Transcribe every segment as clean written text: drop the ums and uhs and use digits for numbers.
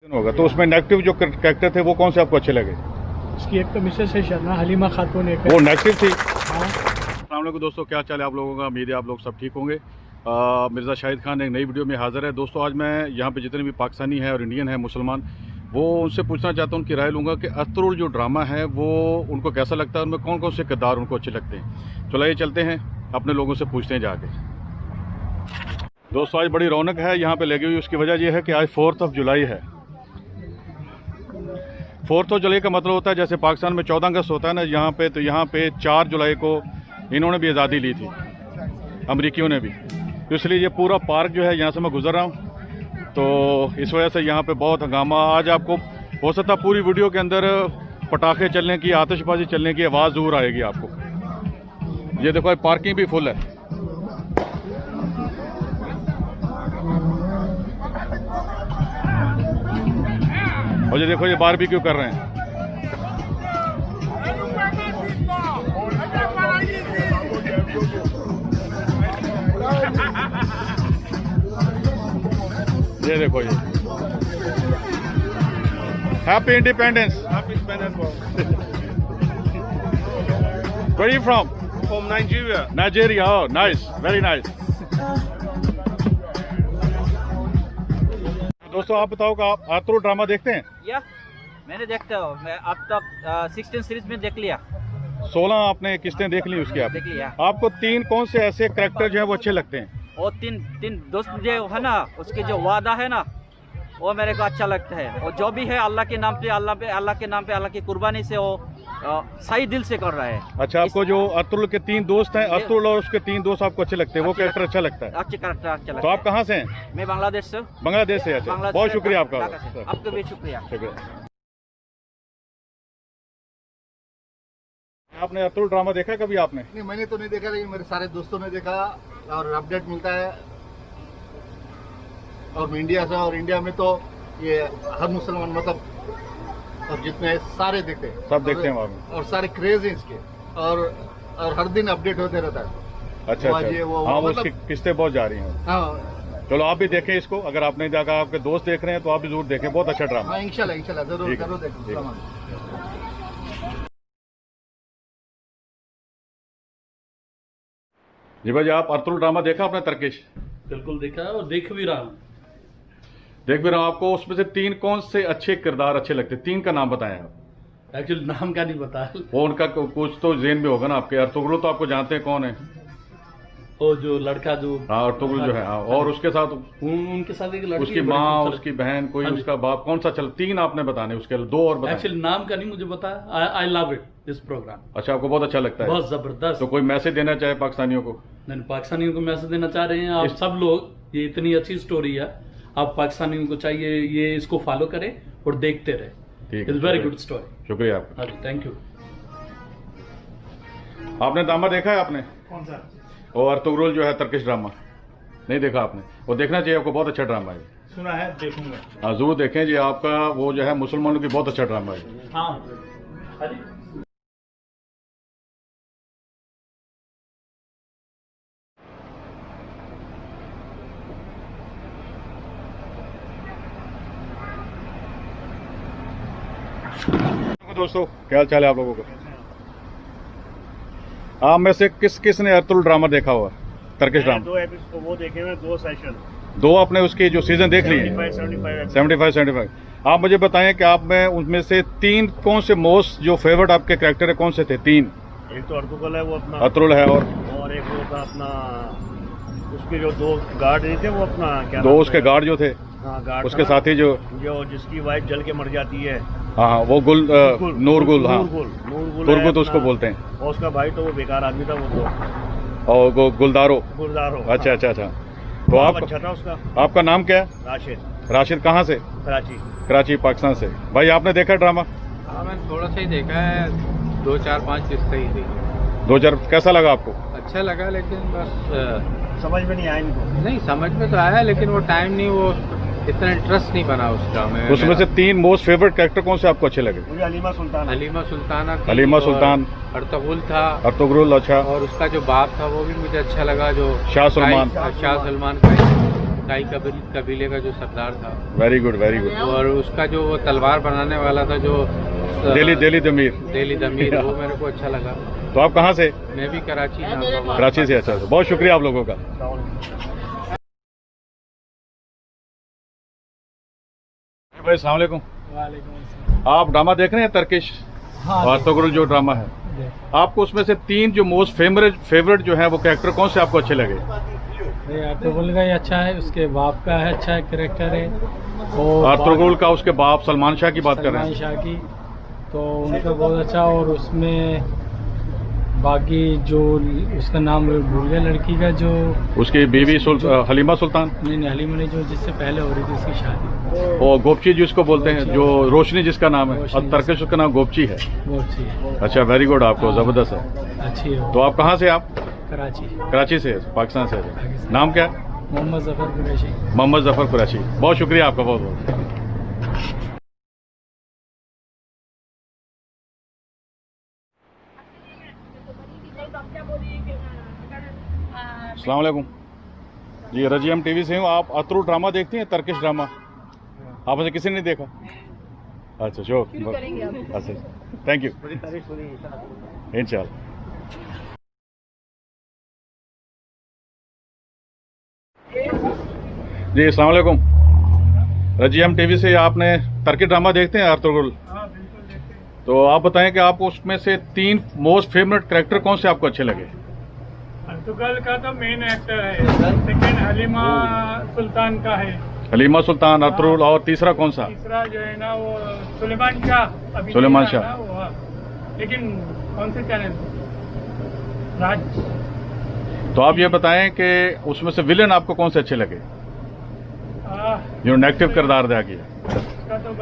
होगा तो उसमें नेगेटिव जो कैरेक्टर थे वो कौन से आपको अच्छे लगे? इसकी एक तो मिसेस है शर्मा, हलीमा खातून एक है। वो नेगेटिव थी। हाँ। अस्सलाम वालेकुम दोस्तों, क्या चाल है आप लोगों का? उम्मीद है आप लोग सब ठीक होंगे। मिर्ज़ा शाहिद खान एक नई वीडियो में हाज़िर है। दोस्तों आज मैं यहाँ पे जितने भी पाकिस्तानी हैं और इंडियन हैं मुसलमान, वो उनसे पूछना चाहता हूँ, उनकी राय लूँगा कि अतरुल जो ड्रामा है वो उनको कैसा लगता है, उनमें कौन कौन से किरदार उनको अच्छे लगते हैं। चलो ये चलते हैं, अपने लोगों से पूछते हैं जाके। दोस्तों आज बड़ी रौनक है यहाँ पे लगी हुई। उसकी वजह यह है कि आज 4 जुलाई है। 4 जुलाई का मतलब होता है जैसे पाकिस्तान में 14 अगस्त होता है ना यहाँ पे, तो यहाँ पे 4 जुलाई को इन्होंने भी आज़ादी ली थी, अमरीकियों ने भी। तो इसलिए ये पूरा पार्क जो है यहाँ से मैं गुजर रहा हूँ, तो इस वजह से यहाँ पे बहुत हंगामा। आज आपको हो सकता है पूरी वीडियो के अंदर पटाखे चलने की, आतिशबाजी चलने की आवाज़ ज़रूर आएगी आपको। ये देखो पार्किंग भी फुल है। और ये देखो ये बारबेक्यू कर रहे हैं। ये देखो ये happy independence. Where are you from? From Nigeria. Nigeria. Oh, nice, very nice. दोस्तों आप बताओ कि आप अतरुल ड्रामा देखते हैं? या मैंने देखता हूँ, मैं अब तक 16 सीरीज में देख लिया। 16 आपने किस्तें देख ली उसकी? आप देख लिया। आपको 3 कौन से ऐसे कैरेक्टर जो है वो अच्छे लगते हैं? और तीन दोस्त जो है ना, उसके जो वादा है ना, वो मेरे को अच्छा लगता है। और जो भी है अल्लाह के नाम पे, अल्लाह के नाम पे, अल्लाह की कुर्बानी से वो सही दिल से कर रहा है। अच्छा, आपको जो अतरुल के 3 दोस्त हैं, अतरुल और उसके 3 दोस्त आपको अच्छे लगते हैं, वो कैरेक्टर अच्छा लगता है? अच्छे कैरेक्टर अच्छा लगता है। तो आप कहाँ से हैं? मैं बांग्लादेश से। बांग्लादेश से? अच्छा, बहुत शुक्रिया आपका। आपका भी शुक्रिया। आपने अतरुल ड्रामा देखा कभी आपने? नहीं, मैंने तो नहीं देखा, लेकिन मेरे सारे दोस्तों ने देखा और अपडेट मिलता है। और इंडिया से, और इंडिया में तो ये हर मुसलमान मतलब और जितने सारे देखते हैं, सब देखते हैं वहाँ पे। और सारे क्रेज हैं इसके, और हर दिन अपडेट होते रहता है। अच्छा वो ये वो हाँ, वो मतलब- उसकी किस्तें बहुत जा रही हैं। हाँ चलो आप भी देखें इसको, अगर आपने देखा, आपके दोस्त देख रहे हैं तो आप भी जरूर देखें, बहुत अच्छा ड्रामा। हाँ, इंशाल्लाह जरूर ठीक है, जरूर ठीक है। देखें। जी भाई, आप अतरुल ड्रामा देखा आपने तर्किश? बिल्कुल देखा है और देख भी रहा हूँ। देख भी रहा हूँ। आपको उसमें से 3 कौन से अच्छे किरदार अच्छे लगते हैं? 3 का नाम बताएं आप। एक्चुअली नाम का नहीं पता। वो उनका कुछ तो जेन में होगा ना आपके। अतरुल तो आपको जानते हैं कौन है? वो जो लड़का जो हाँ, अतरुल जो है। हाँ, और उसके साथ उनके साथ एक लड़की, उसकी बड़ी माँ, खूबसूरत। उसकी बहन, कोई हाँ जी। उसका बाप, कौन सा? चल 3 आपने बताने, उसके 2 और बताएं। एक्चुअली नाम का नहीं मुझे पता। I love it this program. अच्छा, आपको बहुत अच्छा लगता है? बहुत जबरदस्त। तो कोई मैसेज देना चाहे पाकिस्तानियों को? नहीं, पाकिस्तानियों को मैसेज देना चाह रहे हैं आप सब लोग, ये इतनी अच्छी स्टोरी है, आप पाकिस्तानियों को चाहिए ये इसको फॉलो करें और देखते रहे। ठीक इट्स वेरी गुड स्टोरी। शुक्रिया आपका। हाँ जी, थैंक यू। आपने ड्रामा देखा है आपने? कौन सा? और अतरुल जो है तर्किश ड्रामा नहीं देखा आपने? वो देखना चाहिए आपको, बहुत अच्छा ड्रामा है। सुना है, देखूंगा। हाँ जरूर देखें जी। आपका वो जो है मुसलमानों की बहुत अच्छा ड्रामा है। हाँ। दोस्तों क्या हाल चाल है आप लोगों का? आप में से किस ने अतरुल ड्रामा देखा हुआ, तर्किश ड्रामा? 2 एपिसोड वो देखे हुए, 2 सेशन। 2 आपने उसके जो सीजन देख लिए? 75। आप मुझे बताएं कि आप में उनमें से 3 कौन से मोस्ट जो फेवरेट आपके कैरेक्टर है, कौन से थे 3? एक तो अतरुल है, वो अपना अतरुल है, और एक वो था अपना, उसके जो 2 गार्ड नहीं थे, वो अपना क्या 2 उसके गार्ड जो थे, हाँ गार्ड उसके साथी जो जिसकी वाइफ जल के मर जाती है। हाँ, वो नूरगुल। हाँ, नूरगुल तो उसको बोलते हैं। और उसका भाई तो वो बेकार आदमी था, वो तो और गुलदारो। अच्छा हाँ। अच्छा अच्छा। तो आप अच्छा था उसका। आपका नाम क्या है? राशिद। राशिद कहाँ से? कराची पाकिस्तान से। भाई आपने देखा ड्रामा? हाँ, मैंने थोड़ा सा ही देखा है, 2 4 5 किस्ते ही देखी। 2000 कैसा लगा आपको? अच्छा लगा, लेकिन बस समझ में नहीं आया इनको। नहीं, समझ में तो आया, लेकिन वो टाइम नहीं, वो इतना इंटरेस्ट नहीं बना उस ड्रामे में। उसमें से 3 मोस्ट फेवरेट कैरेक्टर कौन से आपको अच्छे लगे? मुझे हलीमा सुल्तान थी, हलीमा सुल्तान, अरतुगरुल था, अरतुगरुल। अच्छा, और उसका जो बाप था वो भी मुझे अच्छा लगा, जो शाह सलमान का ही। काई कबीले का जो सरदार था, वेरी गुड वेरी गुड। और उसका जो वो तलवार बनाने वाला था जो दिल्ली दमीर। दिल्ली दमीर, वो मेरे को अच्छा लगा। तो आप कहाँ से? मैं भी कराची था। कराची से। अच्छा, बहुत शुक्रिया आप लोगों का। भाई अस्सलाम वालेकुम। आप ड्रामा देख रहे हैं तर्किश? हाँ, अर्तुगरुल जो ड्रामा है, आपको उसमें से 3 जो मोस्ट फेवरेट जो है वो कैरेक्टर कौन से आपको अच्छे लगे? अर्तुगरुल का ही अच्छा है, उसके बाप का है अच्छा कैरेक्टर है। और अर्तुगरुल का उसके बाप सलमान शाह की बात कर रहे सलमान हैं। शाह की, तो उनका बहुत अच्छा। और उसमें बाकी जो उसका नाम भूल गया लड़की का, जो उसकी बीवी हलीमा सुल्तान, नहीं हलीमा नहीं, जो जिससे पहले हो रही थी उसकी शादी, और गोपची जिसको बोलते हैं, जो रोशनी जिसका नाम है, और तर्किश उसका नाम गोपची है। वो अच्छी है। अच्छा, वेरी गुड, आपको जबरदस्त है। अच्छी है। तो आप कहाँ से? आप कराची, कराची से, पाकिस्तान से। नाम क्या है? मोहम्मद जफर कुरैशी। मोहम्मद जफर कुरैशी, बहुत शुक्रिया आपका, बहुत बहुत। अस्सलाम वालेकुम जी, रजीएम टीवी से हूँ। आप अतरू ड्रामा देखती हैं, तर्किश ड्रामा? आप में किसी ने नहीं देखा? अच्छा, श्योर। अच्छा, थैंक यू, इंशाल्लाह। जी अस्सलाम वालेकुम। रजीएम टीवी से आपने तर्किश ड्रामा देखते हैं, अर्तुगरुल? तो आप बताएं कि आपको उसमें से 3 मोस्ट फेवरेट कैरेक्टर कौन से आपको अच्छे लगे? अर्तुगरुल का तो मेन एक्टर है, सेकंड हलीमा सुल्तान का है। हलीमा सुल्तान, अर्तुगरुल, और तीसरा कौन सा? तीसरा जो है ना वो सुलेमान शाह। अभी सुलेमान नहीं शाह। आया वो, हाँ। लेकिन कौन से चैनल? राज। तो आप ये बताएं कि उसमें से विलेन आपको कौन से अच्छे लगे, जो नेगेटिव किरदार अदा किया? उसका तो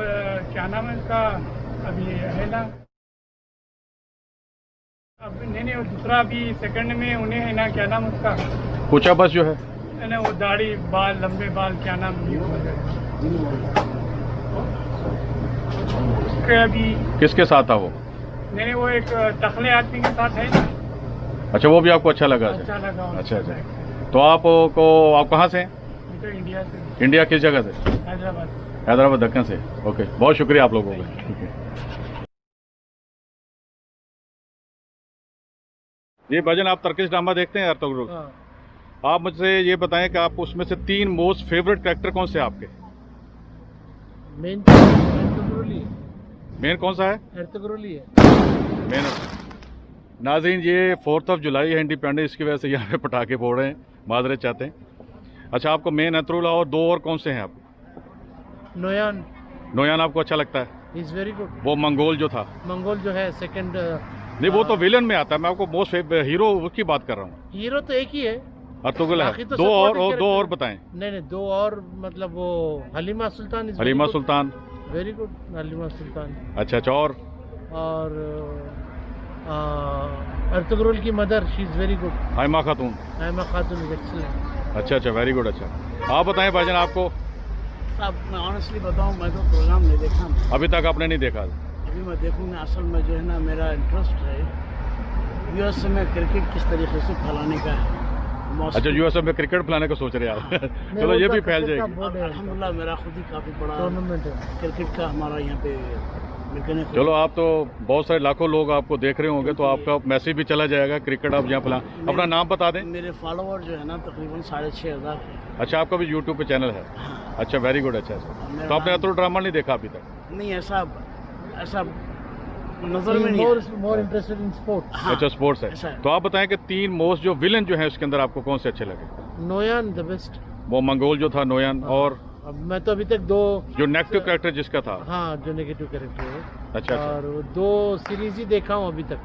क्या नाम है उसका, अभी है ना, अब नहीं वो दूसरा अभी सेकंड में उन्हें है ना, क्या नाम उसका, पूछा बस जो है ना, वो दाढ़ी बाल लंबे बाल, क्या नाम उसके अभी? किसके साथ था वो? नहीं वो एक टकले आदमी के साथ है ना। अच्छा, वो भी आपको अच्छा लगा? अच्छा लगा। अच्छा अच्छा। तो आप कहाँ से हैं? मैं तो इंडिया से। इंडिया किस जगह से? हैदराबाद। हैदराबाद, दक्कन से। ओके, बहुत शुक्रिया आप लोगों का। ठीक है जी। भाईजान, आप तर्किश ड्रामा देखते हैं, अर्तुगरुल? आप मुझसे ये बताएं कि आप उसमें से 3 मोस्ट फेवरेट कैरेक्टर कौन से आपके? मेन अर्तुगरुल ही, मेन कौन सा है? अर्तुगरुल ही है मेन। नाज़रीन, ये 4th ऑफ जुलाई है, इंडिपेंडेंस की वजह से यहाँ पे पटाखे फोड़ रहे हैं, माजरत चाहते हैं। अच्छा, आपको मेन अर्तुगरुल और 2 और कौन से हैं आप? नोयान। नोयान आपको अच्छा लगता है? Is very good. वो मंगोल जो था? मंगोल जो है सेकंड। नहीं, वो तो विलन में आता है, मैं आपको मोस्ट हीरो की बात कर रहा हूँ। हीरो तो एक ही है, अर्तुगरुल है। बाकी तो 2 supporting और character। बताएं। नहीं 2 और, मतलब वो Halima Sultan. Halima Sultan, very good, Halima Sultan. अच्छा अच्छा। और अर्तुगरुल की mother, she is very good, Hayme Khatun. Hayme Khatoon is excellent. अच्छा अच्छा, वेरी गुड। अच्छा, आप बताएं भाईजान, आपको? साहब मैं ऑनेस्टली बताऊं, मैं तो प्रोग्राम नहीं देखा अभी तक आपने नहीं देखा? अभी मैं देखूंगा। असल में जो है ना, मेरा इंटरेस्ट है यूएस में क्रिकेट किस तरीके से फैलाने का है। अच्छा, यूएसए में क्रिकेट फैलाने का सोच रहे हैं आप? चलो, ये भी फैल जाएगी। अल्हम्दुलिल्लाह मेरा खुद ही काफ़ी बड़ा टूर्नामेंट है क्रिकेट का, हमारा यहाँ पे। चलो, आप तो बहुत सारे लाखों लोग आपको देख रहे होंगे, तो आपका मैसेज भी चला जाएगा, क्रिकेट आप यहाँ फैला। अपना नाम बता दें। मेरे फॉलोअर जो है ना तकरीबन 6,500 है। अच्छा, आपका भी यूट्यूब पे चैनल है? अच्छा, वेरी गुड। अच्छा, तो आपने अर्तुगरुल ड्रामा नहीं देखा अभी तक? नहीं, ऐसा नजर में नहीं। More interested in sports. अच्छा, स्पोर्ट्स है। तो आप बताएं कि 3 मोस्ट जो विलन जो है उसके अंदर आपको कौन से अच्छे लगे? Noyan the best. वो मंगोल जो था, नोयान। और अब मैं तो अभी तक 2 जो नेगेटिव कैरेक्टर जिसका था? हाँ, जो नेगेटिव कैरेक्टर है। अच्छा अच्छा। और 2 सीरीज ही देखा हूँ अभी तक,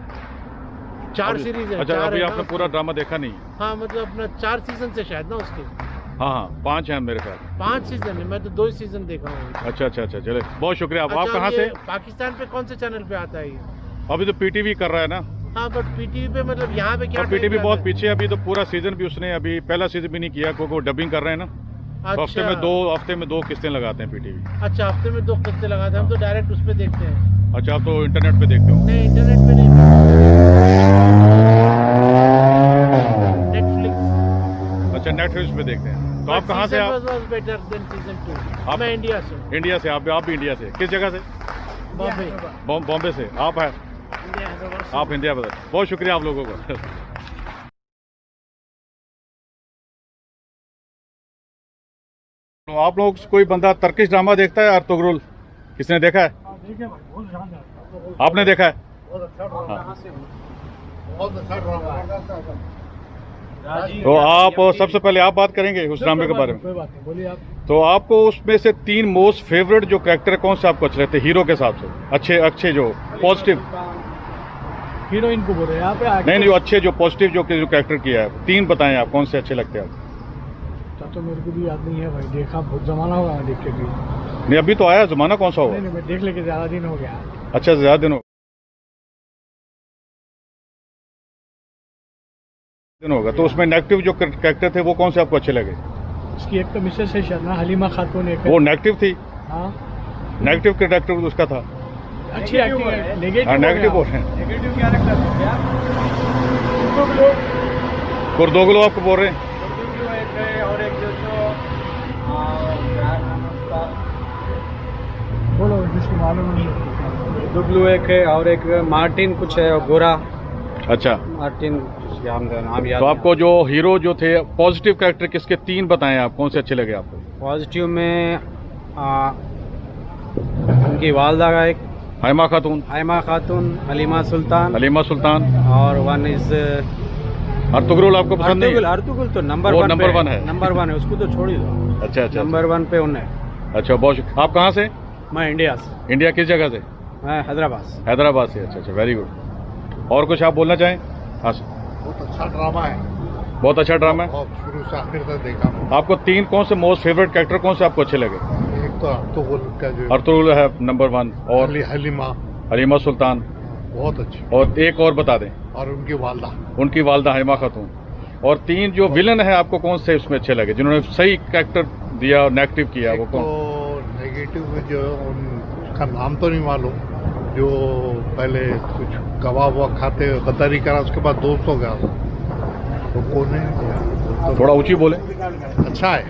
4 सीरीज है। अच्छा, 4 अभी है आपने ना पूरा ड्रामा देखा नहीं? हाँ, मतलब अपना 4 सीजन से शायद ना उसके। हाँ, 5 हैं मेरे ख्याल। 5 सीजन है, मैं तो 2 ही सीजन देखा हूँ। अच्छा अच्छा अच्छा, चले, बहुत शुक्रिया। आप अच्छा, कहाँ ये से? पाकिस्तान पे कौन से चैनल पे आता है ये? अभी तो पीटीवी कर रहा है ना। हाँ, बट पीटीवी पे मतलब यहाँ पे क्या? पीटीवी बहुत पीछे है, अभी तो पूरा सीजन भी उसने अभी पहला सीजन भी नहीं किया, क्योंकि वो डबिंग कर रहे हैं ना। अच्छा। हफ्ते में 2 किस्तें लगाते हैं पीटीवी। अच्छा, हफ्ते में 2 किस्तें लगाते हैं, हम तो डायरेक्ट उस पे देखते हैं। अच्छा, आप तो इंटरनेट पे देखते हो? नहीं, इंटरनेट पे नहीं, नेटफ्लिक्स। अच्छा, नेटफ्लिक्स पे देखते हैं। तो तो आप कहाँ से आप? was better than season 2. आप- मैं इंडिया से हूँ, इंडिया से आप भी इंडिया से किस जगह से? बॉम्बे, बॉम्बे से आप है? इंडिया हैदराबाद से। आप इंडिया बदल। बहुत शुक्रिया आप लोगों का। तो आप लोग कोई बंदा टर्किश ड्रामा देखता है अर्तुगरुल? किसने देखा है? आपने देखा है? बहुत अच्छा ड्रामा है। तो आप सबसे पहले आप बात करेंगे उस ड्रामे के बारे में। कोई बात नहीं, बोलिए आप। तो आपको उसमें से 3 मोस्ट फेवरेट जो कैरेक्टर कौन से आपको अच्छे लगते हैं हीरो के हिसाब से? अच्छे अच्छे जो पॉजिटिव, हीरोइन को बोल रहे हैं यहाँ पे? नहीं अच्छे जो पॉजिटिव जो कैरेक्टर किया है 3 बताएं आप कौन से अच्छे लगते हैं आपको? तो मेरे को भी याद नहीं है भाई, देखा बहुत जमाना होगा मैं देख के भी। नहीं अभी तो आया जमाना कौन सा होगा? नहीं मैं देख लेके ज्यादा दिन हो गया। अच्छा ज्यादा दिन होगा। तो उसमें नेगेटिव जो कैरेक्टर थे वो कौन से आपको अच्छे लगे? उसकी एक तो मिसेस है शर्ना हलीमा खातून, एक वो नेगेटिव थी? हाँ नेगेटिव कैरेक्टर उसका था। अच्छी एक्टिंग है। हाँ नेगेटिव नेगेटिव बोल रहे हैं। नेगेटिव कैरेक्टर हो गया। कुर्दोगलो आपको बोल रहे हैं? और एक बोलो जिसको मालूम नहीं। दुगलू एक है और एक मार्टिन कुछ है और गोरा अच्छा मार्टिन नाम याद। तो आपको जो हीरो जो थे पॉजिटिव कैरेक्टर किसके 3 बताएं आप कौन से अच्छे लगे आपको? पॉजिटिव में उनकी वालदा का एक हाइमा खातून, हलीमा सुल्तान, और वन इज अर्तुगरुल आपको पसंद नहीं? अर्तुगरुल तो नंबर वो 1 नंबर 1 है। नंबर 1 है, उसको तो छोड़ ही दो। अच्छा नंबर 1 पे उन्हें। अच्छा बहुत आप कहाँ से? मैं इंडिया से। इंडिया किस जगह से? मैं हैदराबाद से। हैदराबाद से। अच्छा वेरी गुड। और कुछ आप बोलना चाहें? हाँ सर। बहुत अच्छा ड्रामा है। बहुत अच्छा ड्रामा है। और शुरू से आखिर तक देखा। आपको 3 कौन से मोस्ट फेवरेट कैरेक्टर कौन से आपको अच्छे लगे? एक तो अर्तुगरुल का जो अर्तुगरुल है नंबर 1 और हलीमा सुल्तान बहुत अच्छी, और एक और बता दें। और उनकी वालदा हाइमा खातून। और 3 जो विलन है आपको कौन से उसमें अच्छे लगे जिन्होंने सही कैरेक्टर दिया और नेगेटिव किया वो कौन? तो नेगेटिव में जो उसका नाम तो नहीं मालूम, जो पहले कुछ गवा हुआ खाते गद्दारी करा उसके बाद दोस्त हो गया वो कौन है? थोड़ा ऊंची बोले। अच्छा है।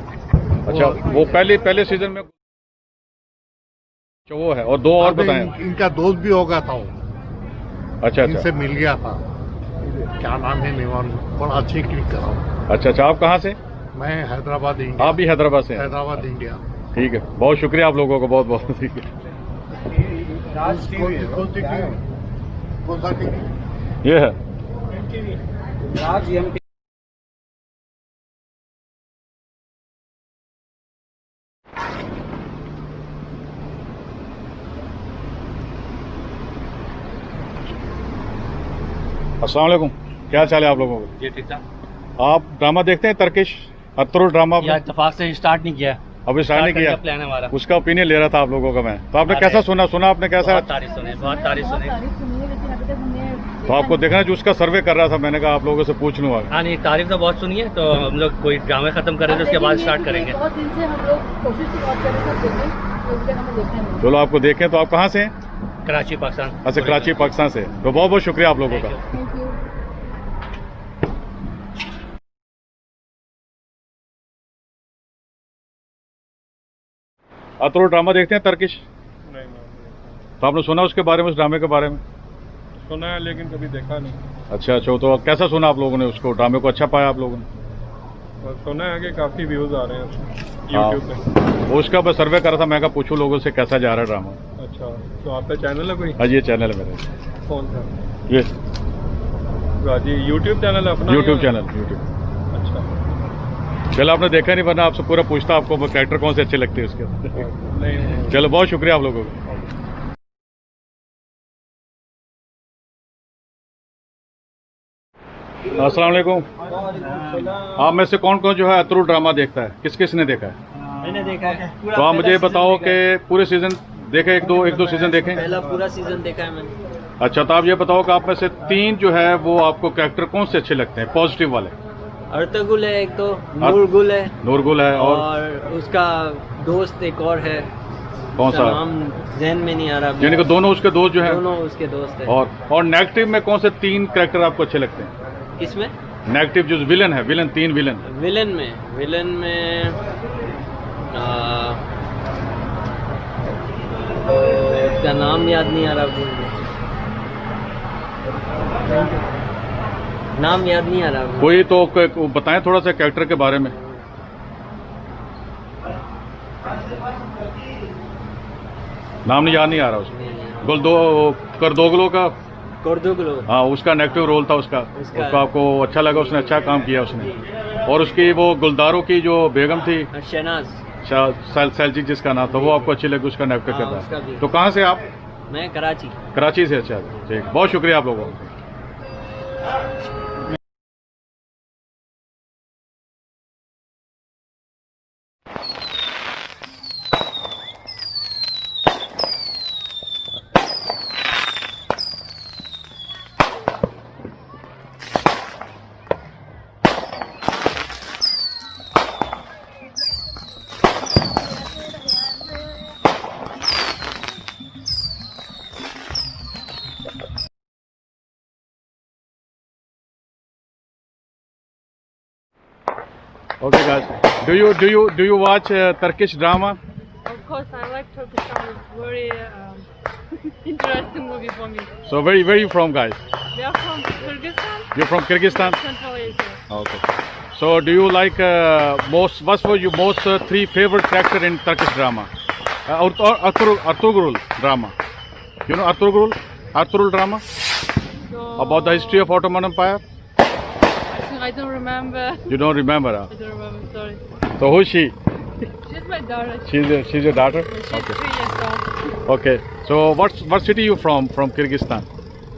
अच्छा वो पहले सीजन में वो है। और 2 और बताएं। इनका दोस्त भी हो गया था वो। अच्छा इनसे मिल गया था, क्या नाम है नहीं मालूम, बड़ा अच्छी क्लिक करा। अच्छा आप कहाँ से? मैं हैदराबाद इंडिया। आप भी हैदराबाद से हैं? हैदराबाद इंडिया। ठीक है बहुत शुक्रिया आप लोगों को बहुत बहुत। ठीक है ये है अस्सलाम वालेकुम, क्या चाल है आप लोगों को? जी ठीक था। आप ड्रामा देखते हैं टर्किश अर्तुगरुल ड्रामा? या इत्तेफाक से स्टार्ट नहीं किया। अभी स्टार्ट नहीं किया। प्लान है हमारा। उसका ओपिनियन ले रहा था आप लोगों का मैं। तो आपने कैसा सुना आपने कैसा? बहुत तारीफ सुनी, बहुत तारीफ सुनी। तो आपको देखना जो उसका सर्वे कर रहा था, मैंने कहा आप लोगों से पूछ लूँ। हाँ नहीं तारीफ तो बहुत सुनी है, तो हम लोग कोई ड्रामा खत्म करेंगे उसके बाद स्टार्ट करेंगे। बहुत दिन से हम लोग कोशिश तो बहुत कर रहे थे देखें, तो अभी तक हमें देखना नहीं। चलो आपको देखें। तो आप कहाँ से हैं? कराची पाकिस्तान। अच्छा कराची पाकिस्तान से। तो बहुत बहुत शुक्रिया आप लोगों का। Thank you. अर्तुगरुल ड्रामा देखते हैं टर्किश? नहीं। तो आपने सुना उसके बारे में, उस ड्रामे के बारे में? सुना है लेकिन कभी देखा नहीं। अच्छा तो कैसा सुना आप लोगों ने उसको? ड्रामे को अच्छा पाया आप लोगों ने? बस सुना है कि काफी व्यूज आ रहे हैं हाँ। यूट्यूब पे। उसका मैं सर्वे करा था, मैं कहा पूछूं लोगों से कैसा जा रहा है ड्रामा। अच्छा तो आपका चैनल है कोई? हाँ ये चैनल है मेरा। कौन सा? ये जी यूट्यूब चैनल है अपना? YouTube channel YouTube. अच्छा चलो आपने देखा नहीं, वरना आपसे पूरा पूछता आपको कैरेक्टर कौन से अच्छे लगते हैं उसके। नहीं। चलो बहुत शुक्रिया आप लोगों का। अस्सलाम वालेकुम। आप में से कौन कौन जो है अर्तुगरुल ड्रामा देखता है? किस ने देखा है? मैंने देखा है। तो आप मुझे बताओ कि पूरे सीजन देखे? एक दो सीजन देखे? पहला पूरा सीजन देखा है मैंने। अच्छा तो आप ये बताओ कि आप में से 3 जो है वो आपको कैरेक्टर कौन से अच्छे लगते हैं पॉजिटिव वाले? अर्तुगरुल है एक, तो नूरगुल है और उसका दोस्त एक और है। कौन सा? नाम ज़हन में नहीं आ रहा। यानी कि दोनों उसके दोस्त जो है? दोनों उसके दोस्त है। और नेगेटिव में कौन से 3 कैरेक्टर आपको अच्छे लगते हैं? किसमें? नेगेटिव जो विलन है, विलन 3 विलन। विलन में इसका नाम याद नहीं आ रहा, नाम याद नहीं आ रहा। कोई तो बताएं थोड़ा सा कैरेक्टर के बारे में। नाम नहीं याद नहीं आ रहा उसका। करदोगलो का, हाँ, उसका नेगेटिव रोल था उसका आपको अच्छा लगा, उसने अच्छा काम किया उसने। और उसकी वो गुलदारों की जो बेगम थी शहनाज सैलजी जिसका नाम था, वो आपको अच्छी लगी, उसका नेगेटिव किरदार। तो कहाँ से आप? मैं कराची से। अच्छा, ठीक, बहुत शुक्रिया आप लोगों का। Okay, guys. Do you watch Turkish drama? Of course, I like Turkish drama. It's very interesting movie for me. So where you from, guys? We are from Kyrgyzstan. You're from Kyrgyzstan? Central Asia. Okay. So do you like what's for you most 3 favorite character in Turkish drama? Ertugrul drama. You know Ertugrul drama? So, About the history of Ottoman Empire? I don't remember. You don't remember? I don't remember. Sorry. So who's she? She's my daughter. She's your daughter? She's Okay. 3 years old. Okay. So what city you from Kyrgyzstan?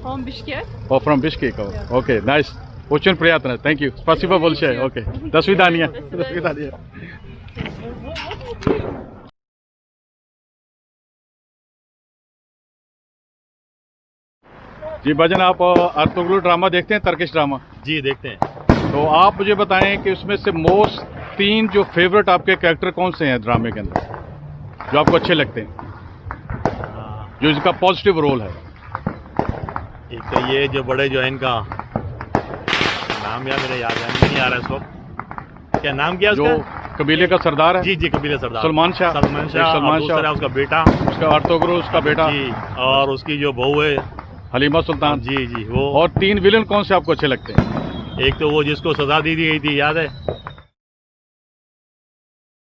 From Bishkek. Oh, from Bishkek. Oh. Yeah. Okay, nice. Очень приятно. Thank you. Спасибо большое. Okay. До свидания. До свидания. जी भजन, आप Ertugrul drama देखते हैं, Turkish drama? जी देखते हैं। तो आप मुझे बताएं कि उसमें से मोस्ट 3 जो फेवरेट आपके कैरेक्टर कौन से हैं ड्रामे के अंदर, जो आपको अच्छे लगते हैं, जो इसका पॉजिटिव रोल है? एक तो ये जो बड़े जो है इनका नाम यार मेरा याद नहीं आ रहा इस वक्त, क्या नाम क्या जो कबीले का सरदार है? जी कबीले सरदार सलमान शाह। दूसरा उसका बेटा, उसका अर्तुगरुल उसका बेटा जी, और उसकी जो बहू है हलीमा सुल्तान। जी वो। और 3 विलन कौन से आपको अच्छे लगते हैं? एक तो वो जिसको सजा दी गई थी, याद है?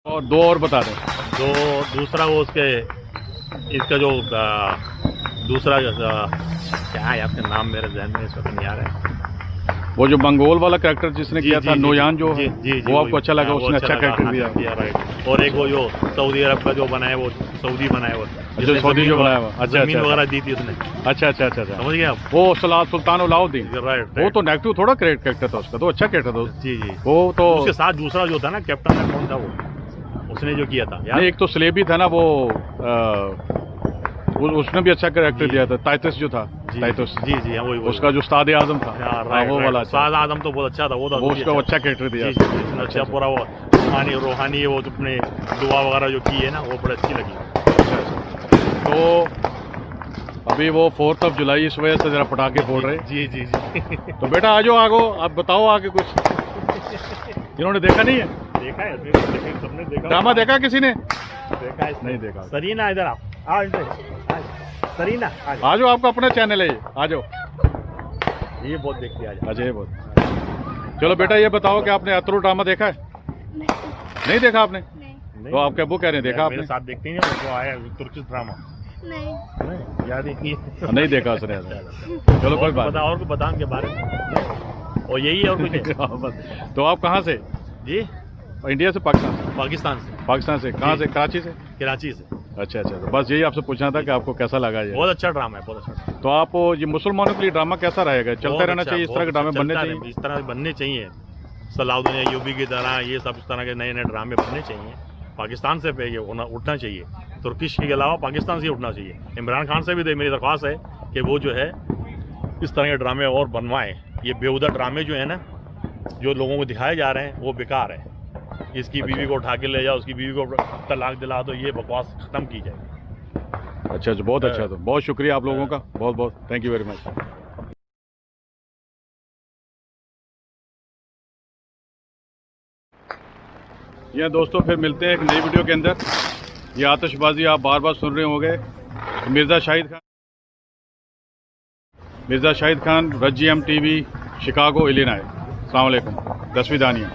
और 2 और बता दें। दूसरा वो उसके इसका जो दूसरा क्या है आपका नाम मेरे जहन में इस वक्त नहीं आ रहा है। वो जो मंगोल वाला कैरेक्टर जिसने किया था, नोयान जो है, वो आपको अच्छा लगा? उसने अच्छा कैरेक्टर दिया। राइट। और एक वो जो सऊदी अरब का जो बनाया, वो सऊदी बनाया वो, जो सऊदी जो बनाया हुआ, अच्छा जमीन वगैरह दी थी उसने। अच्छा समझ गए आप? वो सुल्तान अलाउद्दीन। राइट। वो तो नेगेटिव थोड़ा कैरेक्टर था उसका, तो अच्छा कैरेक्टर था। जी वो तो उसके साथ दूसरा जो था ना कैप्टन, कौन था वो, उसने जो किया था यार? एक तो स्लेबी था ना वो, उसने भी अच्छा कैरेक्टर दिया था। टाइटस जो था, टाइटस। जी वही उसका जो उस्ताद आजम था, वो वाला उस्ताद आजम तो बहुत अच्छा था। वो उसका अच्छा कैरेक्टर दिया। अच्छा पूरा वो रूहानी वो अपने दुआ वगैरह जो की है ना, वो बड़ी अच्छी लगी। तो अभी वो 4th of July, इस वजह से जरा पटाखे फोड़ रहे। जी तो बेटा आ जाओ, आगो, आप बताओ आगे कुछ। इन्होंने देखा नहीं है? देखा है, सबने देखा। ड्रामा देखा किसी ने? देखा है, नहीं देखा। सरीना इधर आप, सरीना आ जाओ, आपका अपना चैनल है, आ जाओ। ये बहुत देखते हैं। अच्छा, ये बहुत। चलो बेटा, ये बताओ कि आपने अतरू ड्रामा देखा है? नहीं देखा आपने? तो आपके अब्बू कह रहे हैं देखा आपने? मेरे साथ देखते हैं जो आया तुर्किश ड्रामा। नहीं याद ही नहीं देखा उसने। चलो कोई बात। और कुछ बताओ के बारे में, और यही है और कुछ? तो आप कहाँ से? जी इंडिया से? पाकिस्तान से। कहाँ से? कराची से। अच्छा। तो बस यही आपसे पूछना था कि आपको कैसा लगा ये? बहुत अच्छा ड्रामा है, बहुत अच्छा। तो आप ये मुसलमानों के लिए ड्रामा कैसा रहेगा? चलता रहना चाहिए? इस तरह के ड्रामे बनने चाहिए? इस तरह बनने चाहिए। सलाउद्दीन अय्यूबी की तरह ये सब इस तरह के नए ड्रामे बनने चाहिए। पाकिस्तान से पे उठना चाहिए, तुर्किश के अलावा पाकिस्तान से उठना चाहिए। इमरान खान से भी मेरी दरख्वास्त है कि वो जो है इस तरह के ड्रामे और बनवाएं। ये बेहुदा ड्रामे जो है ना, जो लोगों को दिखाए जा रहे हैं, वो बेकार है। इसकी बीवी को उठा के ले जाओ, उसकी बीवी को तलाक दिला दो, ये बकवास खत्म की जाए। अच्छा, बहुत अच्छा। तो बहुत शुक्रिया आप लोगों का, बहुत थैंक यू वेरी मच। यह दोस्तों फिर मिलते हैं एक नई वीडियो के अंदर। ये आतिशबाजी आप बार बार सुन रहे होंगे। मिर्ज़ा शाहिद खान, रजी एम टीवी, शिकागो, इलिनॉय। अस्सलाम वालेकुम। तस्वीर दानिया।